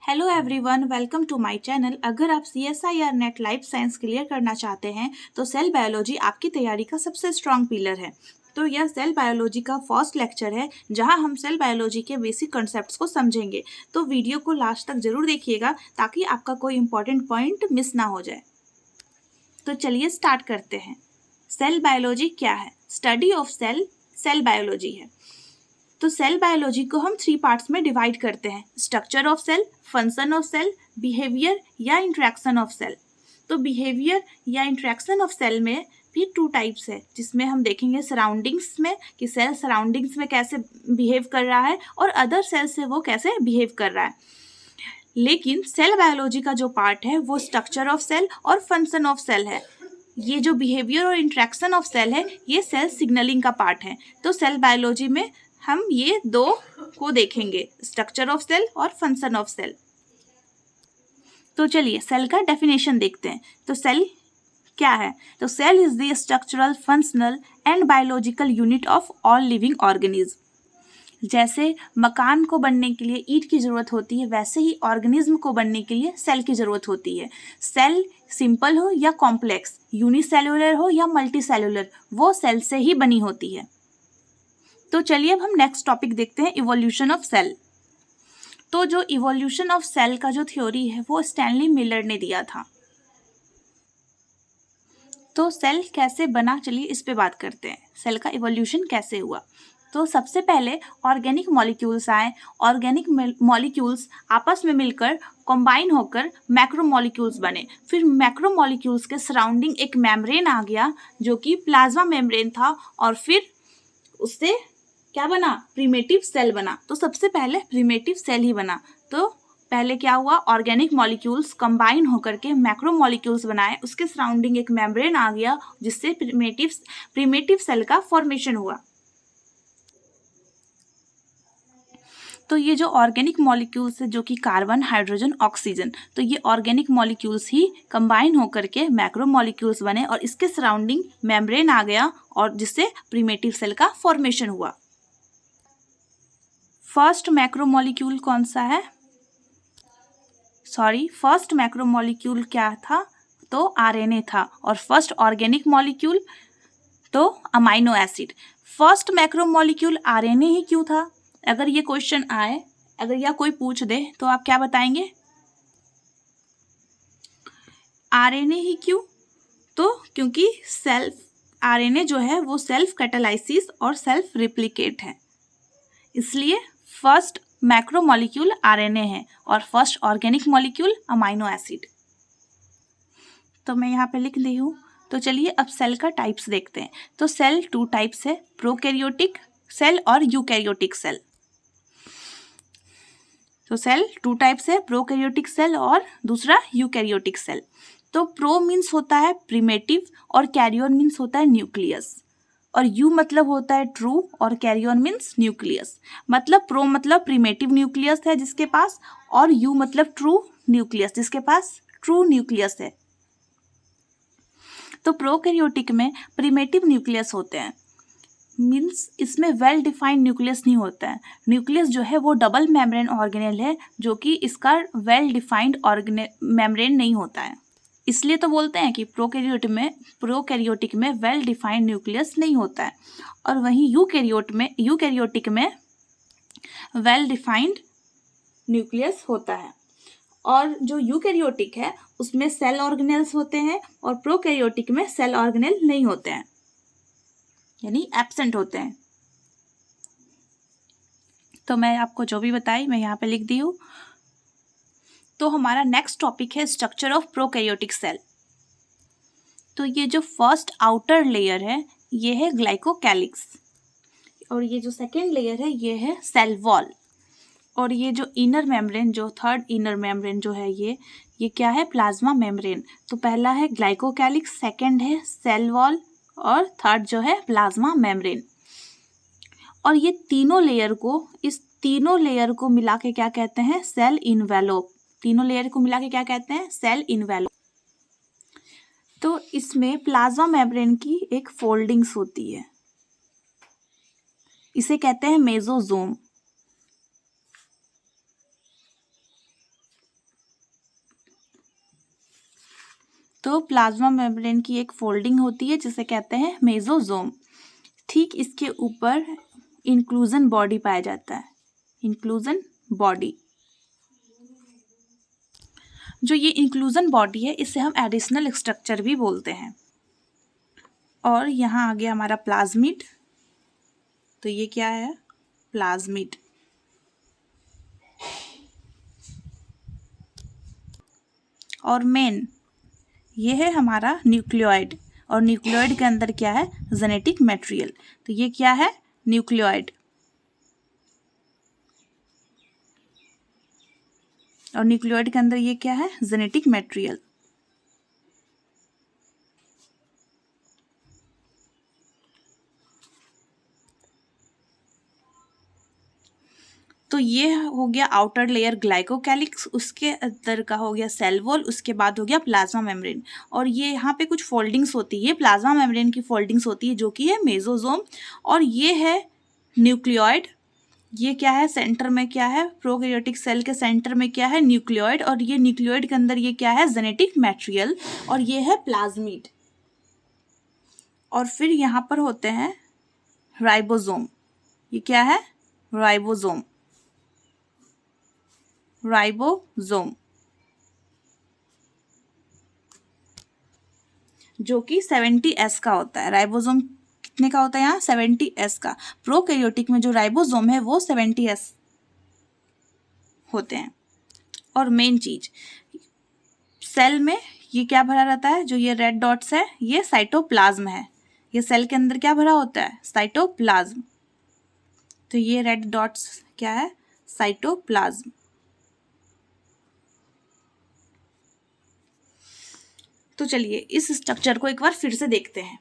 Hello everyone, welcome to my channel. अगर आप CSIR NET life science clear करना चाहते हैं तो सेल बायोलॉजी आपकी तैयारी का सबसे स्ट्रॉन्ग पिलर है। तो यह सेल बायोलॉजी का फर्स्ट लेक्चर है जहां हम सेल बायोलॉजी के बेसिक कॉन्सेप्ट्स को समझेंगे। तो वीडियो को लास्ट तक जरूर देखिएगा ताकि आपका कोई इंपॉर्टेंट पॉइंट मिस ना हो जाए। तो चलिए स्टार्ट करते हैं। सेल बायोलॉजी क्या है? Study of cell cell biology है। तो सेल बायोलॉजी को हम 3 पार्ट्स में डिवाइड करते हैं: structure of cell, function of cell, behaviour या इंटरेक्शन ऑफ सेल। तो बिहेवियर या इंटरेक्शन ऑफ सेल में भी 2 टाइप्स है, जिसमें हम देखेंगे सराउंडिंग्स में कि सेल सराउंडिंग्स में कैसे बिहेव कर रहा है और अदर सेल से वो कैसे बिहेव कर रहा है। लेकिन सेल बायोलॉजी का जो पार्ट है वो स्ट्रक्चर ऑफ सेल और फंक्शन ऑफ सेल है। ये जो बिहेवियर और इंटरेक्शन ऑफ सेल है ये सेल सिग्नलिंग का पार्ट है। तो सेल बायोलॉजी में हम ये 2 को देखेंगे, स्ट्रक्चर ऑफ सेल और फंक्शन ऑफ सेल। तो चलिए सेल का डेफिनेशन देखते हैं। तो सेल क्या है? तो cell is the structural, functional and biological unit of all living organism. जैसे मकान को बनने के लिए ईंट की ज़रूरत होती है, वैसे ही ऑर्गेनिज्म को बनने के लिए सेल की ज़रूरत होती है। सेल सिंपल हो या कॉम्प्लेक्स, यूनिसेल्युलर हो या मल्टीसेल्युलर, वो सेल से ही बनी होती है। तो चलिए अब हम नेक्स्ट टॉपिक देखते हैं, इवोल्यूशन ऑफ सेल। तो जो इवोल्यूशन ऑफ सेल का जो थ्योरी है वो स्टैनली मिलर ने दिया था। तो सेल कैसे बना, चलिए इस पे बात करते हैं। सेल का इवोल्यूशन कैसे हुआ? तो सबसे पहले ऑर्गेनिक मॉलिक्यूल्स आए। ऑर्गेनिक मॉलिक्यूल्स आपस में मिलकर कंबाइन होकर मैक्रोमॉलिक्यूल्स बने। फिर मैक्रोमॉलिक्यूल्स के सराउंडिंग एक मेम्ब्रेन आ गया जो कि प्लाज्मा मेम्ब्रेन था, और फिर उससे क्या बना? प्रिमेटिव सेल बना। तो सबसे पहले प्रिमेटिव सेल ही बना। तो पहले क्या हुआ? ऑर्गेनिक मॉलिक्यूल्स कंबाइन होकर के मैक्रो मॉलिक्यूल्स बनाए, उसके सराउंडिंग एक मेम्ब्रेन आ गया जिससे प्रिमेटिव सेल का फॉर्मेशन हुआ। तो ये जो ऑर्गेनिक मॉलिक्यूल्स है जो कि कार्बन, हाइड्रोजन, ऑक्सीजन, तो ये ऑर्गेनिक मॉलिक्यूल्स ही कंबाइन होकर के मैक्रो मॉलिक्यूल्स बने और इसके सराउंडिंग मेम्ब्रेन आ गया और जिससे प्रिमेटिव सेल का फॉर्मेशन हुआ। फर्स्ट मैक्रोमॉलिक्यूल कौन सा है? फर्स्ट मैक्रोमॉलिक्यूल क्या था? तो आरएनए था। और फर्स्ट ऑर्गेनिक मॉलिक्यूल तो amino acid. First macromolecule RNA ही क्यों था? अगर ये क्वेश्चन आए, अगर या कोई पूछ दे तो आप क्या बताएंगे? आरएनए ही क्यों? तो क्योंकि आरएनए जो है वो सेल्फ कैटालाइसिस और सेल्फ रिप्लिकेट है, इसलिए फर्स्ट मैक्रो मॉलिक्यूल आरएनए है और first organic molecule amino acid. तो मैं यहाँ पे लिख दी हूँ। तो चलिए अब सेल का टाइप्स देखते हैं। तो सेल 2 टाइप्स है, प्रोकैरियोटिक सेल और यूकैरियोटिक सेल। तो सेल 2 टाइप्स है, प्रोकैरियोटिक सेल और दूसरा यूकैरियोटिक सेल। तो प्रो मीन्स होता है प्रिमेटिव और कैरियोन मीन्स होता है न्यूक्लियस, और यू मतलब होता है ट्रू और कैरियोन मीन्स न्यूक्लियस। मतलब प्रो मतलब प्रिमेटिव न्यूक्लियस है जिसके पास, और यू मतलब ट्रू न्यूक्लियस जिसके पास ट्रू न्यूक्लियस है। तो प्रोकैरियोटिक में प्रिमेटिव न्यूक्लियस होते हैं, मीन्स इसमें वेल डिफाइंड न्यूक्लियस नहीं होता है। न्यूक्लियस जो है वो डबल मेम्ब्रेन ऑर्गेनेल है जो कि इसका वेल डिफाइंड मेम्ब्रेन नहीं होता है, इसलिए तो बोलते हैं कि प्रोकैरियोटिक में वेल डिफाइंड न्यूक्लियस नहीं होता है। और वहीं यूकैरियोटिक में वेल डिफाइंड न्यूक्लियस होता है। और जो यूकैरियोटिक है उसमें सेल ऑर्गेनेल्स होते हैं और प्रोकैरियोटिक में सेल ऑर्गेनेल नहीं होते हैं, यानी एब्सेंट होते हैं। तो मैं आपको जो भी बताई मैं यहाँ पे लिख दी हूँ। तो हमारा नेक्स्ट टॉपिक है स्ट्रक्चर ऑफ प्रोकैरियोटिक सेल। तो ये जो फर्स्ट आउटर लेयर है ये है ग्लाइकोकैलिक्स, और ये जो सेकेंड लेयर है ये है सेल वॉल, और ये जो इनर मेम्ब्रेन, जो थर्ड इनर मेम्ब्रेन जो है ये क्या है? Plasma membrane. तो पहला है ग्लाइकोकैलिक्स, सेकेंड है सेल वॉल और थर्ड जो है प्लाज्मा मेम्ब्रेन। और ये इस तीनों लेयर को मिला के क्या कहते हैं? सेल इन्वेलोप। तीनों लेयर को मिला के क्या कहते हैं? सेल इन्वेलोप। तो इसमें प्लाज्मा मेम्ब्रेन की एक फोल्डिंग्स होती है, इसे कहते हैं मेसोजोम। तो प्लाज्मा मेम्ब्रेन की एक फोल्डिंग होती है जिसे कहते हैं मेसोजोम। ठीक इसके ऊपर इंक्लूजन बॉडी पाया जाता है, इंक्लूजन बॉडी। जो ये इंक्लूजन बॉडी है इसे हम एडिशनल स्ट्रक्चर भी बोलते हैं। और यहाँ आ गया हमारा प्लाज्मिड। तो ये क्या है? प्लाज्मिड। और मेन ये है हमारा न्यूक्लियोइड। और न्यूक्लियोइड के अंदर क्या है? Genetic material. तो ये क्या है? न्यूक्लियोइड। और न्यूक्लियोइड के अंदर ये क्या है? Genetic material. तो ये हो गया आउटर लेयर ग्लाइकोकैलिक्स, उसके अंदर का हो गया सेल वॉल, उसके बाद हो गया प्लाज्मा मेम्ब्रेन। और ये यहाँ पे कुछ फोल्डिंग्स होती है, प्लाज्मा मेम्ब्रेन की फोल्डिंग्स होती है जो कि है मेसोजोम। और ये है न्यूक्लियोइड। ये क्या है? सेंटर में क्या है? प्रोकैरियोटिक सेल के सेंटर में क्या है? न्यूक्लियोइड। और ये न्यूक्लियोइड के अंदर ये क्या है? Genetic material. और ये है प्लाज्मिड। और फिर यहाँ पर होते हैं राइबोसोम। ये क्या है? राइबोसोम। राइबोसोम जो कि 70S का होता है। राइबोसोम कितने का होता है यहाँ? 70S का। प्रोकैरियोटिक में जो राइबोसोम है वो 70S होते हैं। और मेन चीज, सेल में ये क्या भरा रहता है? जो ये रेड डॉट्स है ये साइटोप्लाज्म है। ये सेल के अंदर क्या भरा होता है? साइटोप्लाज्म। तो ये रेड डॉट्स क्या है? साइटोप्लाज्म। तो चलिए इस स्ट्रक्चर को एक बार फिर से देखते हैं।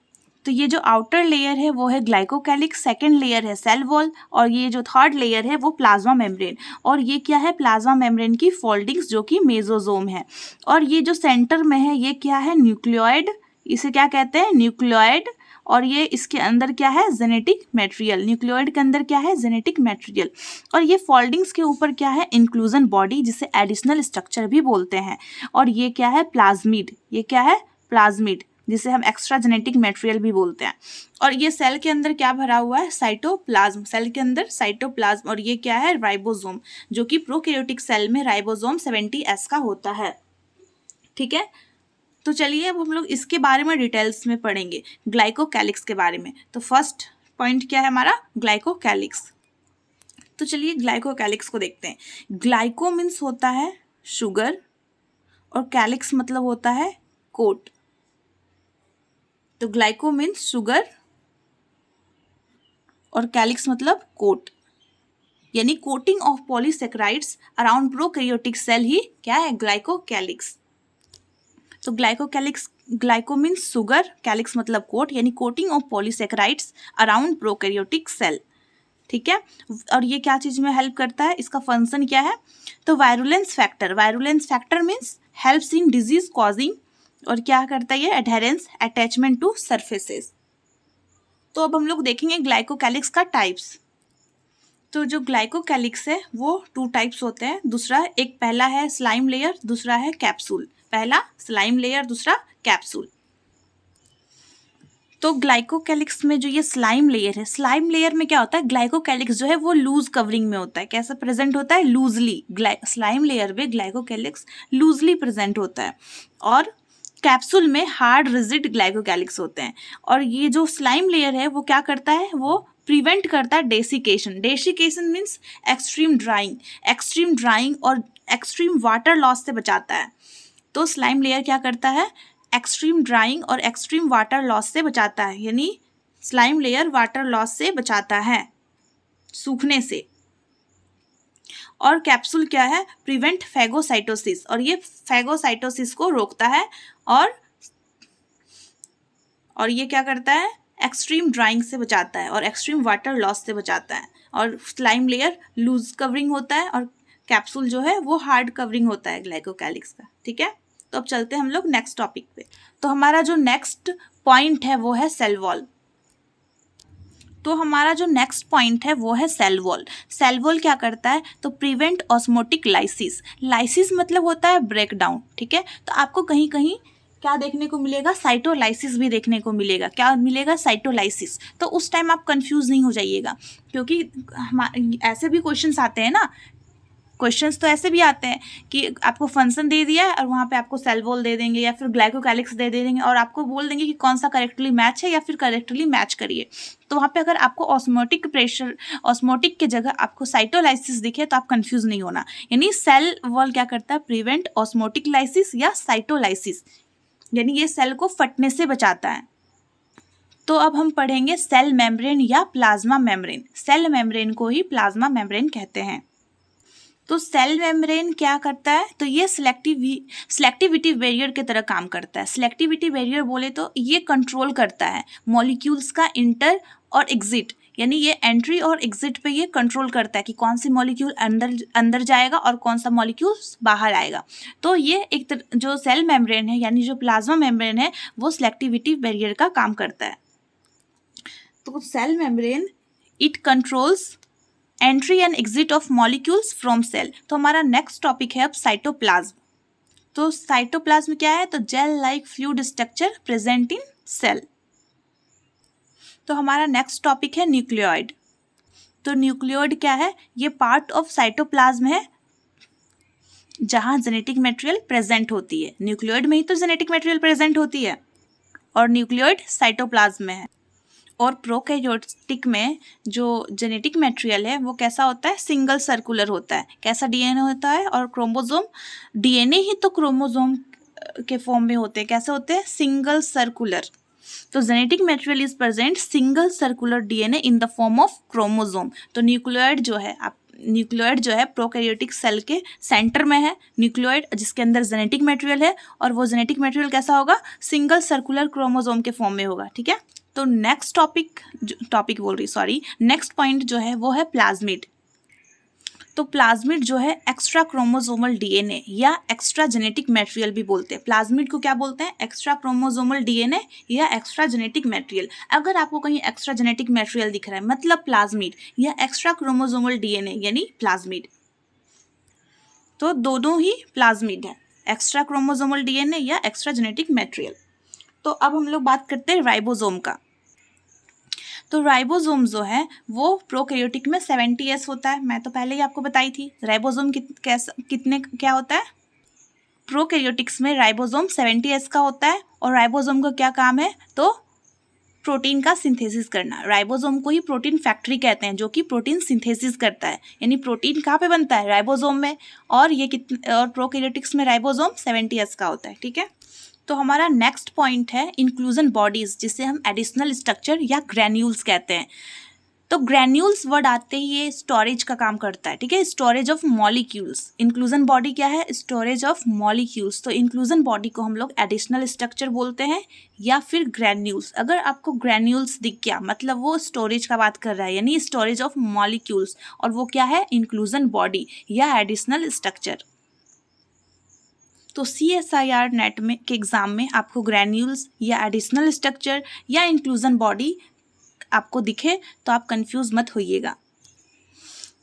तो ये जो आउटर लेयर है वो है ग्लाइकोकैलिक्स, सेकेंड लेयर है सेल वॉल, और ये जो थर्ड लेयर है वो प्लाज्मा मेम्ब्रेन। और ये क्या है? प्लाज्मा मेम्ब्रेन की फोल्डिंग्स जो कि मेसोजोम है। और ये जो सेंटर में है ये क्या है? न्यूक्लियोइड। इसे क्या कहते हैं? न्यूक्लियोइड। और ये इसके अंदर क्या है? Genetic material. न्यूक्लियोइड के अंदर क्या है? Genetic material. और ये फोल्डिंग्स के ऊपर क्या है? इंक्लूजन बॉडी, जिसे एडिशनल स्ट्रक्चर भी बोलते हैं। और ये क्या है? प्लाज्मिड। ये क्या है? प्लाज्मिड, जिसे हम एक्स्ट्रा जेनेटिक मटेरियल भी बोलते हैं। और ये सेल के अंदर क्या भरा हुआ है? साइटोप्लाज्म। सेल के अंदर साइटोप्लाज्म। और ये क्या है? राइबोसोम, जो कि प्रोकैरियोटिक सेल में राइबोसोम 70S का होता है। ठीक है, तो चलिए अब हम लोग इसके बारे में डिटेल्स में पढ़ेंगे, ग्लाइकोकैलिक्स के बारे में। तो फर्स्ट पॉइंट क्या है हमारा? ग्लाइकोकैलिक्स। तो चलिए ग्लाइकोकैलिक्स को देखते हैं। ग्लाइको मीन्स होता है शुगर, और कैलिक्स मतलब होता है कोट। तो ग्लाइको मीन्स शुगर और कैलिक्स मतलब कोट, यानी coating of polysaccharides around prokaryotic cell ही क्या है? ग्लाइकोकैलिक्स। तो glycocalyx, glyco means sugar, calyx मतलब कोट, यानी coating of polysaccharides around prokaryotic cell. ठीक है, और ये क्या चीज में हेल्प करता है? इसका फंक्शन क्या है? तो virulence factor. Virulence factor means helps in disease causing, और क्या करता है ये? Adherence, attachment to surfaces. तो अब हम लोग देखेंगे ग्लाइकोकैलिक्स का टाइप्स। तो जो ग्लाइकोकैलिक्स है वो 2 टाइप्स होते हैं। दूसरा एक पहला है स्लाइम लेयर, दूसरा है कैप्सूल। पहला स्लाइम लेयर, दूसरा कैप्सूल। तो ग्लाइकोकैलिक्स में जो ये स्लाइम लेयर है, स्लाइम लेयर में क्या होता है? ग्लाइकोकैलिक्स जो है वो लूज कवरिंग में होता है। कैसा प्रेजेंट होता है? लूजली। स्लाइम लेयर में ग्लाइकोकैलिक्स लूजली प्रेजेंट होता है। और कैप्सूल में हार्ड रिजिड ग्लाइकोकैलिक्स होते हैं। और ये जो स्लाइम लेयर है वो क्या करता है? वो प्रिवेंट करता है desiccation. Desiccation means extreme drawing. Extreme drawing और एक्सट्रीम वाटर लॉस से बचाता है। तो स्लाइम लेयर क्या करता है? एक्सट्रीम ड्राइंग और एक्सट्रीम वाटर लॉस से बचाता है, यानी स्लाइम लेयर वाटर लॉस से बचाता है, सूखने से। और कैप्सूल क्या है? प्रिवेंट फैगोसाइटोसिस, और ये फैगोसाइटोसिस को रोकता है। और ये क्या करता है? एक्सट्रीम ड्राइंग से बचाता है और एक्सट्रीम वाटर लॉस से बचाता है। और स्लाइम लेयर लूज कवरिंग होता है और कैप्सूल जो है वो हार्ड कवरिंग होता है ग्लाइकोकैलिक्स का। ठीक है, तो अब चलते हैं हम लोग नेक्स्ट टॉपिक पे। तो हमारा जो नेक्स्ट पॉइंट है वो है सेल वॉल। तो हमारा जो नेक्स्ट पॉइंट है वो है सेल वॉल। सेल वॉल क्या करता है? तो प्रिवेंट ऑस्मोटिक लाइसिस। लाइसिस मतलब होता है ब्रेक डाउन। ठीक है, तो आपको कहीं कहीं क्या देखने को मिलेगा, साइटोलाइसिस भी देखने को मिलेगा। क्या मिलेगा, साइटोलाइसिस। तो उस टाइम आप कंफ्यूज नहीं हो जाइएगा, क्योंकि ऐसे भी क्वेश्चंस आते हैं ना, क्वेश्चंस तो ऐसे भी आते हैं कि आपको फंक्शन दे दिया है और वहाँ पे आपको सेल वॉल दे देंगे या फिर ग्लाइकोकैलिक्स दे देंगे और आपको बोल देंगे कि कौन सा करेक्टली मैच है या फिर करेक्टली मैच करिए। तो वहाँ पे अगर आपको ऑस्मोटिक प्रेशर, ऑस्मोटिक के जगह आपको साइटोलाइसिस दिखे तो आप कंफ्यूज नहीं होना। यानी सेल वॉल क्या करता है, प्रिवेंट ऑस्मोटिक लाइसिस या साइटोलाइसिस, यानी ये सेल को फटने से बचाता है। तो अब हम पढ़ेंगे सेल मेम्ब्रेन या प्लाज्मा मेम्ब्रेन। सेल मेम्ब्रेन को ही प्लाज्मा मेम्ब्रेन कहते हैं। तो सेल मेम्ब्रेन क्या करता है, तो ये सिलेक्टिविटी बैरियर की तरह काम करता है। सिलेक्टिविटी बैरियर बोले तो ये कंट्रोल करता है मॉलिक्यूल्स का इंटर और एग्जिट, यानी ये एंट्री और एग्जिट पे ये कंट्रोल करता है कि कौन सी मॉलिक्यूल अंदर जाएगा और कौन सा मॉलिक्यूल बाहर आएगा। तो ये जो सेल मेम्ब्रेन है यानी जो प्लाज्मा मेम्ब्रेन है वो सिलेक्टिविटी बैरियर का काम करता है। तो cell membrane it controls entry and exit of molecules from cell. तो हमारा नेक्स्ट टॉपिक है अब साइटोप्लाज्म। तो साइटोप्लाज्म क्या है, तो gel like fluid structure present in cell. तो हमारा नेक्स्ट टॉपिक है न्यूक्लियोइड। तो न्यूक्लियोइड क्या है, ये पार्ट ऑफ साइटोप्लाज्म है जहां जेनेटिक मटेरियल प्रेजेंट होती है। न्यूक्लियोइड में ही तो जेनेटिक मटेरियल प्रेजेंट होती है और न्यूक्लियोइड साइटोप्लाज्म में है। और प्रोकैरियोटिक में जो जेनेटिक मटेरियल है वो कैसा होता है, सिंगल सर्कुलर होता है। कैसा डीएनए होता है, और क्रोमोसोम, डीएनए ही तो क्रोमोसोम के फॉर्म में होते हैं। कैसे होते हैं, सिंगल सर्कुलर। तो genetic material is present single circular DNA in the form of chromosome. तो न्यूक्लियोइड जो है प्रोकैरियोटिक सेल के सेंटर में है। न्यूक्लियोइड जिसके अंदर जेनेटिक मटेरियल है और वो जेनेटिक मटेरियल कैसा होगा, सिंगल सर्कुलर क्रोमोसोम के फॉर्म में होगा। ठीक है। तो नेक्स्ट नेक्स्ट पॉइंट जो है वो है प्लाज्मिड। तो प्लाज्मिड जो है एक्स्ट्रा क्रोमोसोमल डीएनए या एक्स्ट्रा जेनेटिक मटेरियल भी बोलते हैं। प्लाज्मिड को क्या बोलते हैं, एक्स्ट्रा क्रोमोसोमल डीएनए या एक्स्ट्रा जेनेटिक मटेरियल। अगर आपको कहीं एक्स्ट्रा जेनेटिक मटेरियल दिख रहा है मतलब प्लाज्मिड, या एक्स्ट्रा क्रोमोसोमल डीएनए यानी प्लाज्मिड। तो दोनों ही प्लाज्मिड है, एक्स्ट्रा क्रोमोसोमल डीएनए या एक्स्ट्रा जेनेटिक मटेरियल। तो अब हम लोग बात करते हैं राइबोसोम का। तो राइबोसोम जो है वो प्रोकैरियोटिक में 70S होता है। मैं तो पहले ही आपको बताई थी। राइबोसोम क्या होता है, प्रोकैरियोटिक्स में राइबोसोम 70S का होता है। और राइबोसोम का क्या काम है, तो प्रोटीन का सिंथेसिस करना। राइबोसोम को ही प्रोटीन फैक्ट्री कहते हैं, जो कि प्रोटीन सिंथेसिस करता है। यानी प्रोटीन कहाँ पे बनता है, राइबोसोम में। और प्रोकैरियोटिक्स में राइबोसोम 70S का होता है। ठीक है। तो हमारा नेक्स्ट पॉइंट है इंक्लूजन बॉडीज, जिसे हम एडिशनल स्ट्रक्चर या ग्रैन्यूल्स कहते हैं। तो ग्रैन्यूल्स वर्ड आते ही ये स्टोरेज का काम करता है। ठीक है, storage of molecules. Inclusion body क्या है, स्टोरेज ऑफ मॉलिक्यूल्स। तो इंक्लूजन बॉडी को हम लोग एडिशनल स्ट्रक्चर बोलते हैं या फिर ग्रैन्यूल्स। अगर आपको ग्रैन्यूल्स दिख गया मतलब वो स्टोरेज का बात कर रहा है, यानी स्टोरेज ऑफ मॉलिक्यूल्स, और वो क्या है, इंक्लूजन बॉडी या एडिशनल स्ट्रक्चर। तो CSIR नेट में के एग्ज़ाम में आपको ग्रैन्यूल्स या एडिशनल स्ट्रक्चर या इंक्लूजन बॉडी आपको दिखे तो आप कंफ्यूज मत होइएगा।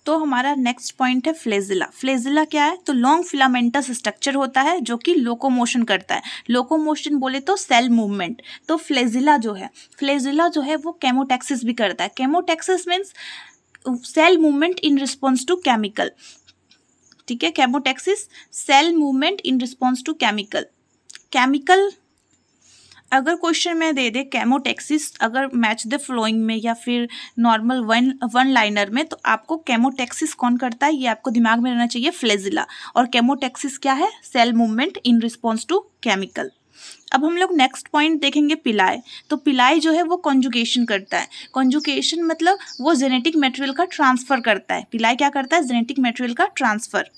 तो हमारा नेक्स्ट पॉइंट है फ्लेजिला। फ्लेजिला क्या है, तो लॉन्ग फिलामेंटस स्ट्रक्चर होता है जो कि लोकोमोशन करता है। लोकोमोशन बोले तो सेल मूवमेंट। तो फ्लेजिला जो है वो केमोटैक्सिस भी करता है। Chemotaxis means cell movement in response to chemical. ठीक है, chemotaxis cell movement in response to chemical. अगर क्वेश्चन में दे दे केमोटैक्सिस अगर मैच द फ्लोइंग में या फिर नॉर्मल वन लाइनर में, तो आपको केमोटैक्सिस कौन करता है ये आपको दिमाग में रहना चाहिए, फ्लेजिला। और केमोटैक्सिस क्या है, cell movement in response to chemical. अब हम लोग नेक्स्ट पॉइंट देखेंगे पिलाई। तो पिलाई जो है वो कॉन्जुगेशन करता है। कॉन्जुगेशन मतलब वो जेनेटिक मटेरियल का ट्रांसफर करता है। पिलाई क्या करता है, जेनेटिक मटेरियल का ट्रांसफर।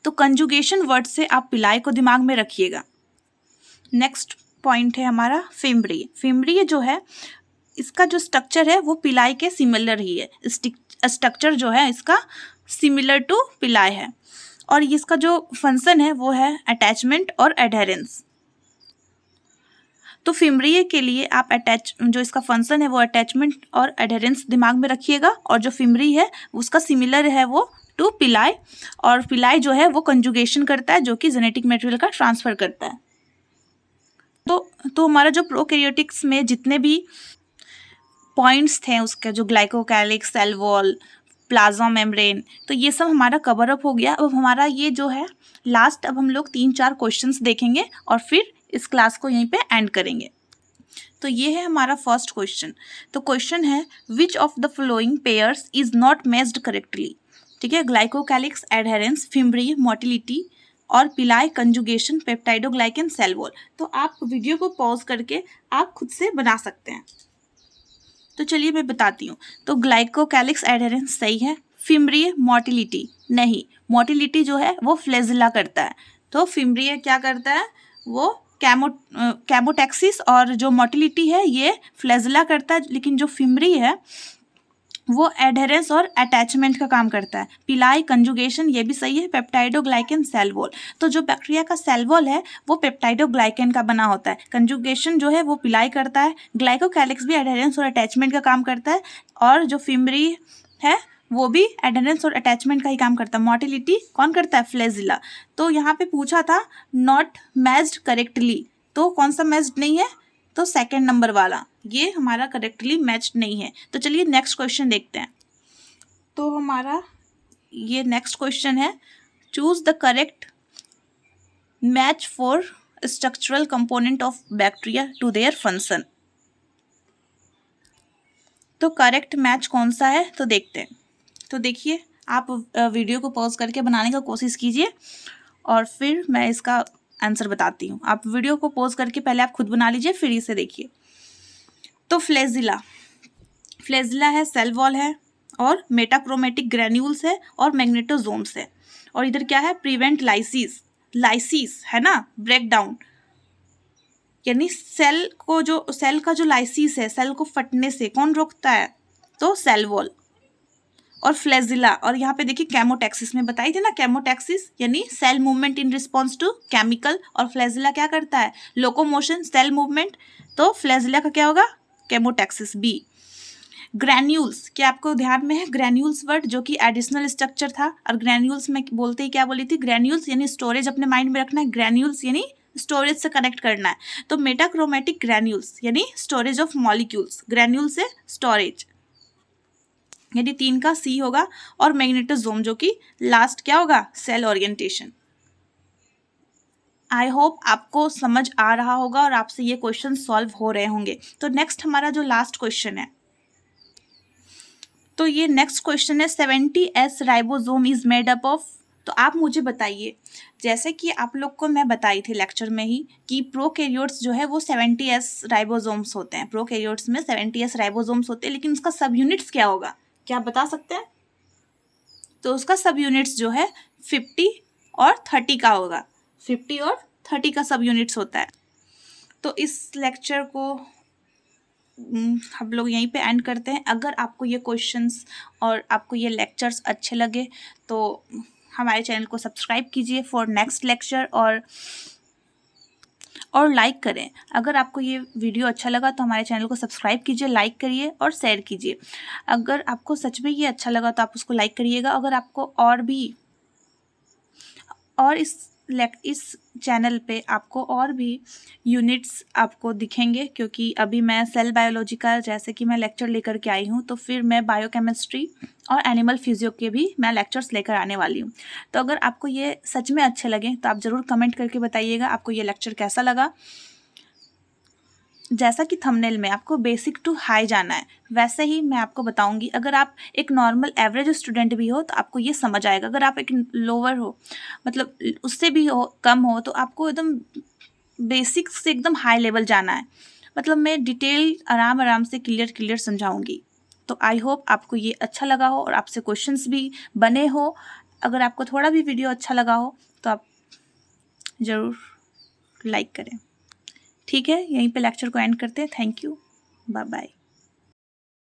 तो कंजुगेशन वर्ड से आप पिलाई को दिमाग में रखिएगा। नेक्स्ट पॉइंट है हमारा फिम्ब्री। फिम्ब्री जो है इसका जो स्ट्रक्चर है वो पिलाई के सिमिलर ही है। स्ट्रक्चर जो है इसका सिमिलर टू पिलाई है। और इसका जो फंक्शन है वो है अटैचमेंट और एडहेरेंस। तो फिम्ब्री के लिए आप जो इसका फंक्शन है वो अटैचमेंट और एडहेरेंस दिमाग में रखिएगा। और जो फिम्ब्री है उसका सिमिलर है वो टू पिलाई। और पिलाई जो है वो कंजुगेशन करता है जो कि जेनेटिक मटेरियल का ट्रांसफर करता है। तो हमारा जो प्रोकैरियोटिक्स में जितने भी पॉइंट्स थे उसके, जो glycocalyx, cell wall, plasma membrane, तो ये सब हमारा कवर अप हो गया। अब हमारा ये जो है लास्ट, अब हम लोग 3-4 क्वेश्चंस देखेंगे और फिर इस क्लास को यहीं पे एंड करेंगे। तो ये है हमारा फर्स्ट क्वेश्चन। तो क्वेश्चन है which of the following pairs is not matched correctly. ठीक है, ग्लाइकोकैलिक्स, एडहेरेंस, फिम्ब्री, मोटिलिटी और पिलाई, कंजुगेशन, पेप्टाइडोग्लाइकन, सेल वॉल। तो आप वीडियो को पॉज करके आप खुद से बना सकते हैं। तो चलिए मैं बताती हूँ। तो ग्लाइकोकैलिक्स, एडहेरेंस सही है। फिम्ब्री, मोटिलिटी नहीं, मोटिलिटी जो है वो फ्लेजिला करता है। तो फिम्ब्री क्या करता है, वो कैमोटैक्सिस, और जो मोटिलिटी है ये फ्लेजिला करता है। लेकिन जो फिम्ब्री है वो एडहेरेंस और अटैचमेंट का काम करता है। पिलाई, कंजुगेशन ये भी सही है। पेप्टाइडोग्लाइकन, सेल वॉल, तो जो बैक्टीरिया का सेल वॉल है वो पेप्टाइडोग्लाइकन का बना होता है। कंजुगेशन जो है वो पिलाई करता है। ग्लाइकोकैलिक्स भी एडहेरेंस और अटैचमेंट का काम करता है, और जो फिम्ब्री है वो भी एडहेरेंस और अटैचमेंट का ही काम करता है। मोटिलिटी कौन करता है, फ्लेजिला। तो यहाँ पे पूछा था नॉट मैच्ड करेक्टली, तो कौन सा मैच्ड नहीं है, तो सेकंड नंबर वाला ये हमारा करेक्टली मैच्ड नहीं है। तो चलिए नेक्स्ट क्वेश्चन देखते हैं। तो हमारा ये नेक्स्ट क्वेश्चन है choose the correct match for structural component of bacteria to their function. तो करेक्ट मैच कौन सा है, तो देखते हैं। तो देखिए, आप वीडियो को पॉज करके बनाने का कोशिश कीजिए और फिर मैं इसका आंसर बताती हूँ। आप वीडियो को पॉज करके पहले आप खुद बना लीजिए, फिर इसे देखिए। तो फ्लेजिला है, सेल वॉल है, और मेटाक्रोमेटिक ग्रैन्यूल्स है, और मैग्नेटोजोम्स है। और इधर क्या है, प्रिवेंट लाइसिस है ना, ब्रेक डाउन, यानी सेल का जो लाइसिस है, सेल को फटने से कौन रोकता है, तो सेल वॉल। और फ्लेजिला, और यहाँ पे देखिए कैमोटैक्सिस में बताई थी ना, कैमोटैक्सिस यानी cell movement in response to chemical, और फ्लेजिला क्या करता है, लोकोमोशन, सेल मूवमेंट। तो फ्लेजिला का क्या होगा, कैमोटैक्सिस, बी। ग्रैन्यूल्स, क्या आपको ध्यान में है ग्रैन्यूल्स वर्ड, जो कि एडिशनल स्ट्रक्चर था। और ग्रैन्यूल्स में बोलते ही क्या बोली थी, ग्रैन्यूल्स यानी स्टोरेज, अपने माइंड में रखना है। ग्रैन्यूल्स यानी स्टोरेज से कनेक्ट करना है। तो मेटाक्रोमेटिक ग्रैन्यूल्स यानी स्टोरेज ऑफ मॉलिक्यूल्स, ग्रैन्यूल से स्टोरेज, यानी 3 का सी होगा। और मैग्नेटोजोम जो कि लास्ट क्या होगा, सेल ओरिएंटेशन। आई होप आपको समझ आ रहा होगा और आपसे ये क्वेश्चन सॉल्व हो रहे होंगे। तो नेक्स्ट हमारा जो लास्ट क्वेश्चन है, तो ये नेक्स्ट क्वेश्चन है 70S ribosome is made up of. तो आप मुझे बताइए, जैसे कि आप लोग को मैं बताई थी लेक्चर में ही कि प्रोकैरियोट्स जो है वो 70S राइबोसोम्स होते हैं। प्रोकैरियोट्स में 70S राइबोसोम्स होते हैं, लेकिन उसका सब यूनिट्स क्या होगा, क्या आप बता सकते हैं। तो उसका सब यूनिट्स जो है 50 और 30 का होगा। 50 और 30 का सब यूनिट्स होता है। तो इस लेक्चर को हम लोग यहीं पे एंड करते हैं। अगर आपको ये क्वेश्चंस और आपको ये लेक्चर्स अच्छे लगे तो हमारे चैनल को सब्सक्राइब कीजिए फॉर नेक्स्ट लेक्चर, और लाइक करें। अगर आपको ये वीडियो अच्छा लगा तो हमारे चैनल को सब्सक्राइब कीजिए, लाइक करिए और शेयर कीजिए। अगर आपको सच में ये अच्छा लगा तो आप उसको लाइक करिएगा। अगर आपको और इस चैनल पे आपको और भी यूनिट्स आपको दिखेंगे, क्योंकि अभी मैं सेल बायोलॉजी का जैसे कि मैं लेक्चर लेकर के आई हूँ, तो फिर मैं बायोकेमिस्ट्री और एनिमल फिजियो के भी मैं लेक्चर्स लेकर आने वाली हूँ। तो अगर आपको ये सच में अच्छे लगे तो आप ज़रूर कमेंट करके बताइएगा आपको ये लेक्चर कैसा लगा। जैसा कि थंबनेल में आपको बेसिक टू हाई जाना है, वैसे ही मैं आपको बताऊंगी। अगर आप एक नॉर्मल एवरेज स्टूडेंट भी हो तो आपको ये समझ आएगा। अगर आप एक लोअर हो, मतलब उससे भी कम हो, तो आपको एकदम बेसिक से एकदम हाई लेवल जाना है। मतलब मैं डिटेल आराम से क्लियर समझाऊंगी। तो आई होप आपको ये अच्छा लगा हो और आपसे क्वेश्चंस भी बने हो। अगर आपको थोड़ा भी वीडियो अच्छा लगा हो तो आप ज़रूर लाइक करें। ठीक है, यहीं पे लेक्चर को एंड करते हैं। Thank you, bye bye.